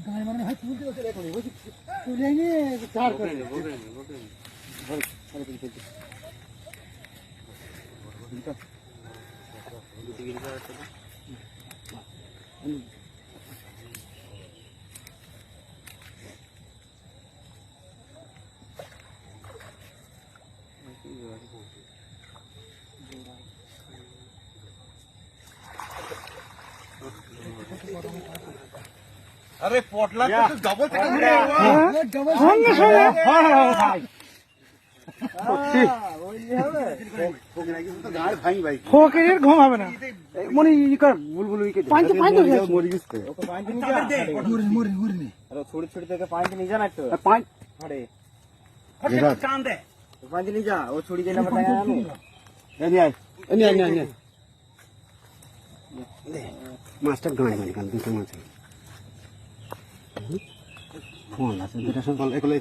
গায়ে মানে হয় তুলতে হচ্ছে রে করে বুঝি তুলে নিয়ে চার করে अरे पोटला तो डबल ফকিরের ঘুম হবে না মনে ই কর বুলবুল উইকেট পাঁচ মরে গেছে ওকে পাঁচ নিয়ে যা মুড়ি মুড়ি মুড়ি আরে ছোট ছোট থেকে পাঁচ নিয়ে যা না তো পাঁচ আরে চাঁদ দে পাঁচ নিয়ে যা ও ছুরি দেনা बताया আমি এনি আয় মাস্টার গানে গানে কান দুটো মাছ ফোন আছে দুটো সব একলে